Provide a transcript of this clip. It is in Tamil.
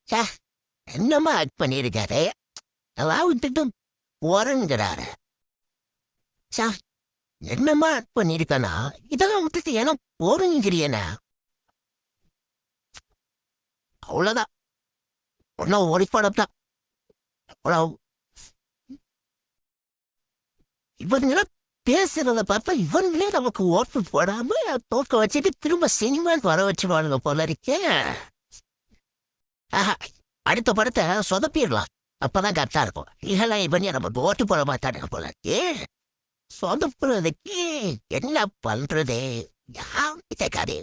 ச்சே, என்னம்மா ஆக்ட் பண்ணியிருக்காரு. அதெல்லாம் விட்டுட்டு போறேங்கிறாரு. ச்சே, என்னம்மா ஆக்ட் பண்ணியிருக்கானா இதெல்லாம் விட்டுட்டு ஏன்னா போறேங்கிறியண்ணா. அவ்வளோதான். ஒன்றும் ஒளிப்படம் தான். அவ்வளோ இவனுங்களாம் பேசுறத பார்த்தா இவனுங்களே நமக்கு ஓட்டு போடாம தோக்க வச்சுட்டு திரும்ப சினிமான்னு வர வச்சுருவானுங்க போல இருக்கே. ஆஹா, அடுத்த படத்தை சொதப்பிடலாம். அப்பதான் கரெக்டா இருக்கும். இதெல்லாம் இவனே நம்ம ஓட்டு போட மாட்டானுங்க போல இருக்கே. சொதப்புறதுக்கு என்ன பண்றது? யார்கிட்ட கதை